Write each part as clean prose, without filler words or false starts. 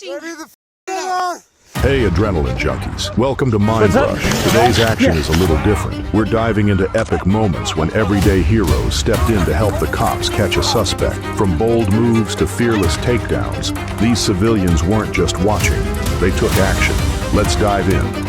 resisting. Hey adrenaline junkies, welcome to Mind Rush. Today's action is a little different. We're diving into epic moments when everyday heroes stepped in to help the cops catch a suspect. From bold moves to fearless takedowns, these civilians weren't just watching, they took action. Let's dive in.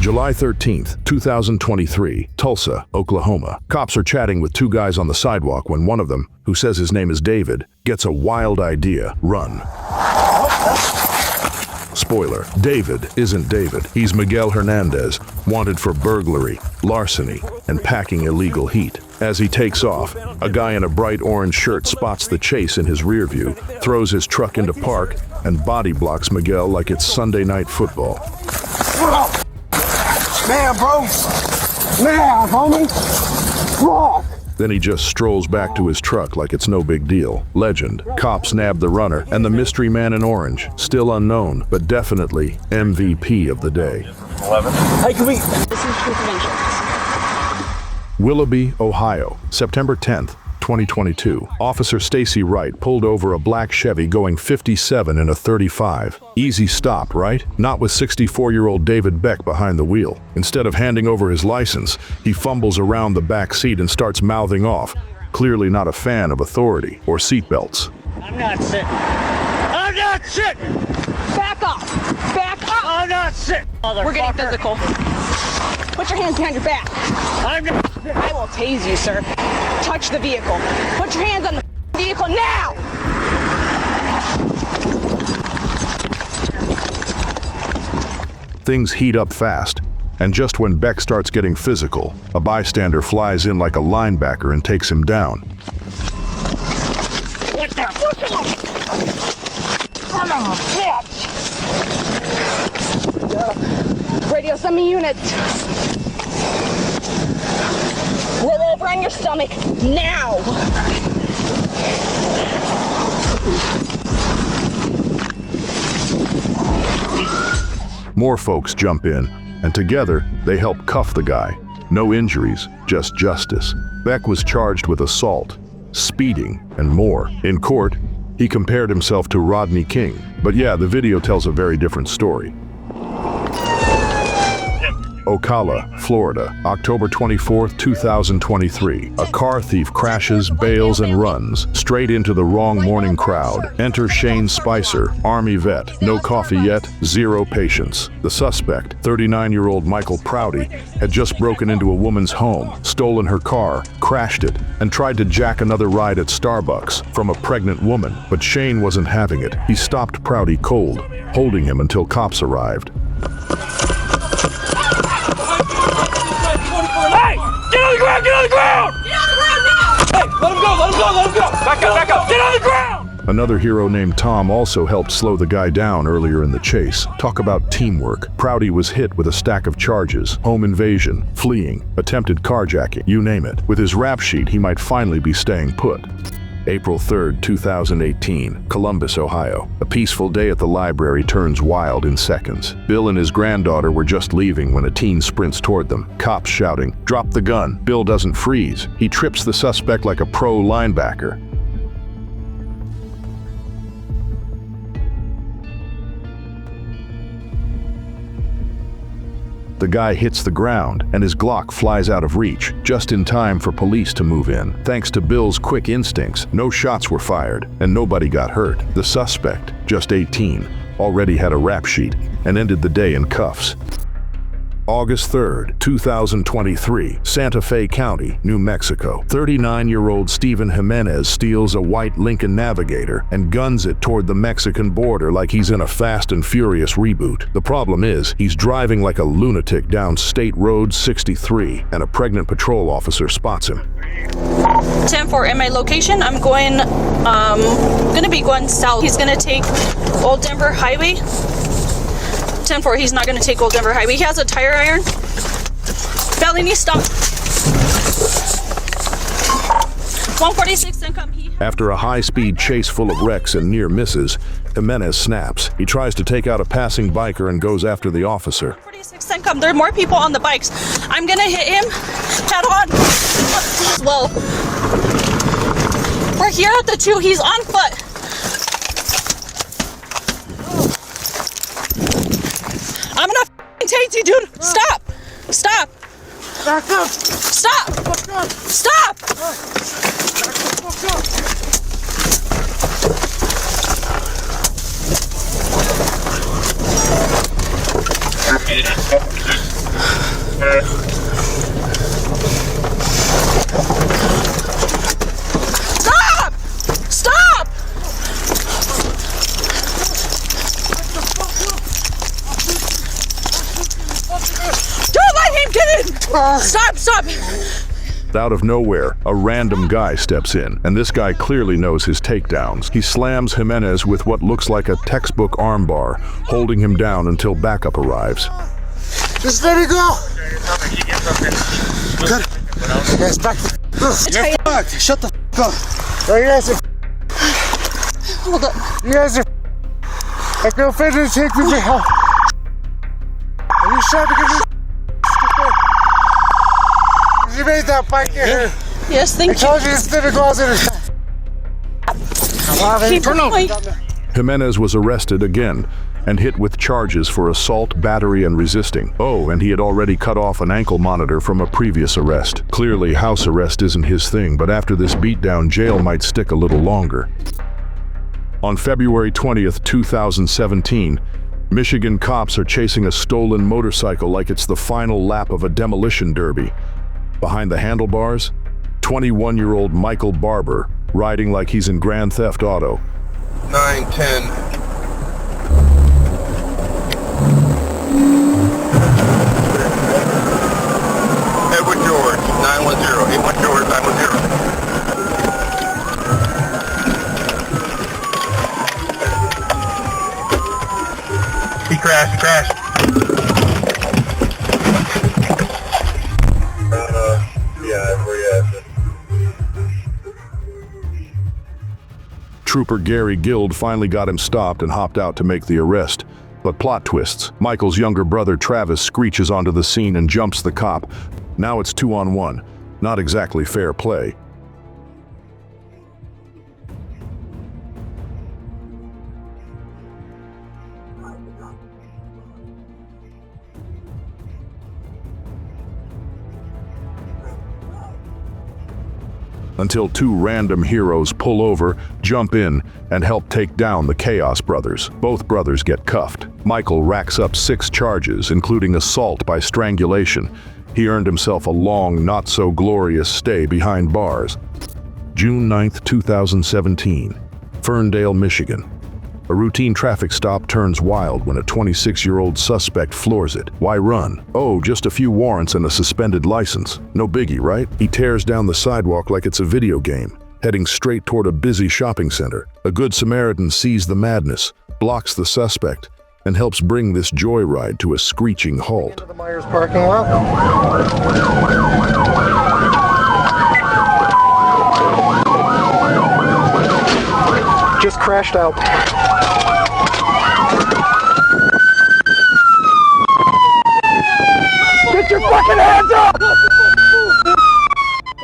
July 13th, 2023, Tulsa, Oklahoma. Cops are chatting with two guys on the sidewalk when one of them, who says his name is David, gets a wild idea: run. Spoiler, David isn't David. He's Miguel Hernandez, wanted for burglary, larceny, and packing illegal heat. As he takes off, a guy in a bright orange shirt spots the chase in his rear view, throws his truck into park, and body blocks Miguel like it's Sunday night football. Man, bro. Man, homie. Fuck. Then he just strolls back to his truck like it's no big deal. Legend. Cops nab the runner, and the mystery man in orange, still unknown, but definitely MVP of the day. 11. Hey, can we... This is prevention. Willoughby, Ohio, September 10th, 2022. Officer Stacy Wright pulled over a black Chevy going 57 in a 35. Easy stop, right? Not with 64-year-old David Beck behind the wheel. Instead of handing over his license, he fumbles around the back seat and starts mouthing off, clearly not a fan of authority or seatbelts. I'm not sitting. I'm not sitting! Back off! Back up! I'm not sitting! We're getting physical. Put your hands behind your back. I'm not... I will tase you, sir. Touch the vehicle. Put your hands on the vehicle now! Things heat up fast, and just when Beck starts getting physical, a bystander flies in like a linebacker and takes him down. What the fuck? Son of a bitch! Radio, send me units. Roll over on your stomach, now! More folks jump in, and together they help cuff the guy. No injuries, just justice. Beck was charged with assault, speeding, and more. In court, he compared himself to Rodney King. But yeah, the video tells a very different story. Ocala, Florida, October 24th, 2023. A car thief crashes, bails, and runs straight into the wrong morning crowd. Enter Shane Spicer, Army vet. No coffee yet, zero patience. The suspect, 39-year-old Michael Prouty, had just broken into a woman's home, stolen her car, crashed it, and tried to jack another ride at Starbucks from a pregnant woman. But Shane wasn't having it. He stopped Prouty cold, holding him until cops arrived. Get on the ground! Get on the ground! Get on the ground now! Hey, let him go! Let him go! Let him go! Back up! Back up! Get on the ground! Another hero named Tom also helped slow the guy down earlier in the chase. Talk about teamwork. Prouty was hit with a stack of charges: home invasion, fleeing, attempted carjacking, you name it. With his rap sheet, he might finally be staying put. April 3rd, 2018, Columbus, Ohio. A peaceful day at the library turns wild in seconds. Bill and his granddaughter were just leaving when a teen sprints toward them, cops shouting, "Drop the gun." Bill doesn't freeze. He trips the suspect like a pro linebacker. The guy hits the ground, and his Glock flies out of reach, just in time for police to move in. Thanks to Bill's quick instincts, no shots were fired, and nobody got hurt. The suspect, just 18, already had a rap sheet, and ended the day in cuffs. August 3rd, 2023, Santa Fe County, New Mexico. 39-year-old Steven Jimenez steals a white Lincoln Navigator and guns it toward the Mexican border like he's in a Fast and Furious reboot. The problem is, he's driving like a lunatic down State Road 63, and a pregnant patrol officer spots him. 10-4 in my location. I'm gonna be going south. He's gonna take Old Denver Highway. 10-4, he's not going to take Old Denver Highway. He has a tire iron. Belly knee stop. 146 income. After a high-speed chase full of wrecks and near misses, Jimenez snaps. He tries to take out a passing biker and goes after the officer. 46 income. There are more people on the bikes. I'm going to hit him head on as well. here at the 2. He's on foot. I'm gonna take you, dude. Stop. Stop. Back up. Stop. Fuck up. Stop. Back the fuck up. Stop. Stop. Don't let him get in. Stop. Stop. Out of nowhere, a random guy steps in, and this guy clearly knows his takedowns. He slams Jimenez with what looks like a textbook armbar, holding him down until backup arrives. Just let it go. Good. Yes, back the You're fucked. Shut the fuck up. No, you guys are Hold up. You guys are I feel fit to take me for help. Are you sure to give me You made that bike here. Yes, I thank you. told you to sit in the closet. Keep going. Jimenez was arrested again and hit with charges for assault, battery, and resisting. Oh, and he had already cut off an ankle monitor from a previous arrest. Clearly, house arrest isn't his thing, but after this beatdown, jail might stick a little longer. On February 20th, 2017, Michigan cops are chasing a stolen motorcycle like it's the final lap of a demolition derby. Behind the handlebars, 21-year-old Michael Barber, riding like he's in Grand Theft Auto. 910. Edward George, 910. Edward George, 910. He crashed. Trooper Gary Guild finally got him stopped and hopped out to make the arrest. But plot twists. Michael's younger brother Travis screeches onto the scene and jumps the cop. Now it's 2-on-1. Not exactly fair play. Until two random heroes pull over, jump in, and help take down the Chaos Brothers. Both brothers get cuffed. Michael racks up 6 charges, including assault by strangulation. He earned himself a long, not-so-glorious stay behind bars. June 9th, 2017, Ferndale, Michigan. A routine traffic stop turns wild when a 26-year-old suspect floors it. Why run? Oh, just a few warrants and a suspended license. No biggie, right? He tears down the sidewalk like it's a video game, heading straight toward a busy shopping center. A good Samaritan sees the madness, blocks the suspect, and helps bring this joyride to a screeching halt. The Myers parking lot. Just crashed out. Get your fucking hands up!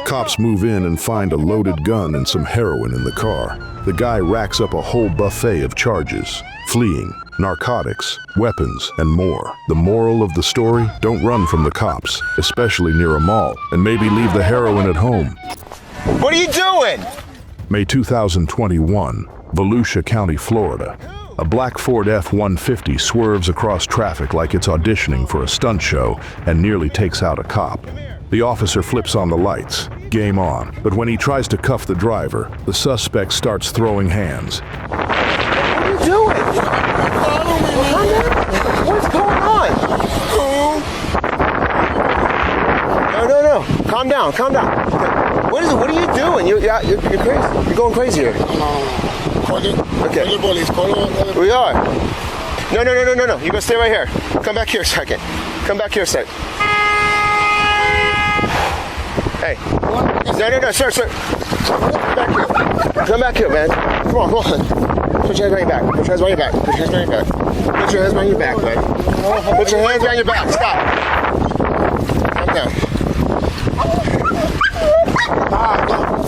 Cops move in and find a loaded gun and some heroin in the car. The guy racks up a whole buffet of charges: fleeing, narcotics, weapons, and more. The moral of the story? Don't run from the cops, especially near a mall, and maybe leave the heroin at home. What are you doing? May 2021, Volusia County, Florida. A black Ford F-150 swerves across traffic like it's auditioning for a stunt show and nearly takes out a cop. The officer flips on the lights. Game on. But when he tries to cuff the driver, the suspect starts throwing hands. What are you doing? What's going on? No. Calm down. Okay. What is it? What are you doing? You're crazy. You're going crazy here. Okay. We are. No. You go stay right here. Come back here a second. Hey. No, sir. Come back here, man. Come on. Put your hands behind your back. Put your hands behind your back, man. Put your hands behind your back. Stop. Calm down.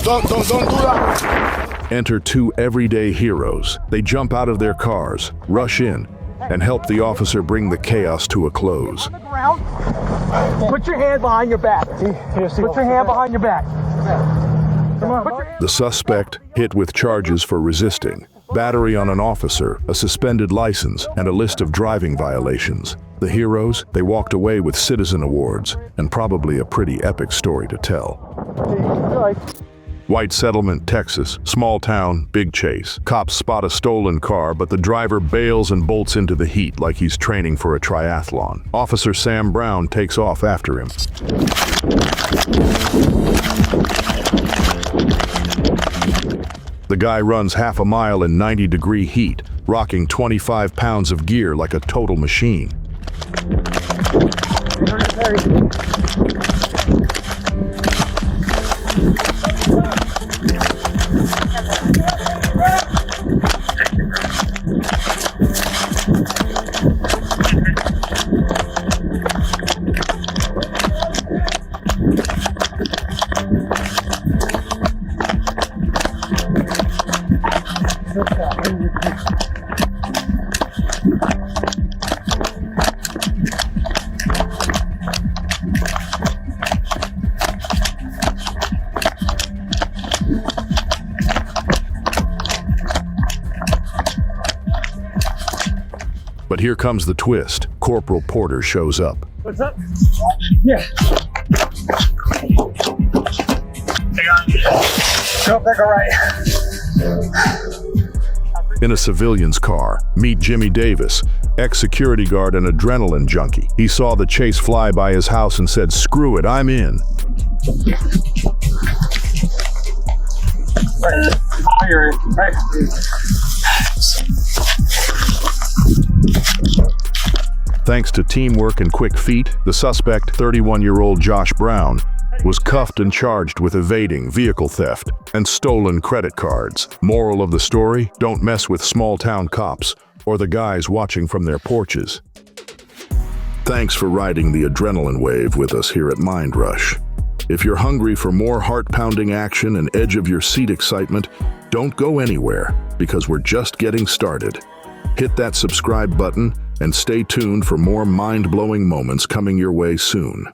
Don't do that. Enter two everyday heroes. They jump out of their cars, rush in, and help the officer bring the chaos to a close. Put your hand behind your back. Put your hand behind your back. Come on. The suspect hit with charges for resisting, battery on an officer, a suspended license, and a list of driving violations. The heroes, they walked away with citizen awards and probably a pretty epic story to tell. White Settlement, Texas. Small town, big chase. Cops spot a stolen car, but the driver bails and bolts into the heat like he's training for a triathlon. Officer Sam Brown takes off after him. The guy runs half a mile in 90-degree heat, rocking 25 pounds of gear like a total machine. But here comes the twist. Corporal Porter shows up. What's up? Yeah. Nope, that go right. In a civilian's car, meet Jimmy Davis, ex-security guard and adrenaline junkie. He saw the chase fly by his house and said, "Screw it, I'm in." Right. You're in. Right. Thanks to teamwork and quick feet, the suspect, 31-year-old Josh Brown, was cuffed and charged with evading, vehicle theft, and stolen credit cards. Moral of the story: don't mess with small-town cops or the guys watching from their porches. Thanks for riding the adrenaline wave with us here at Mind Rush. If you're hungry for more heart-pounding action and edge-of-your-seat excitement, don't go anywhere, because we're just getting started. Hit that subscribe button and stay tuned for more mind-blowing moments coming your way soon.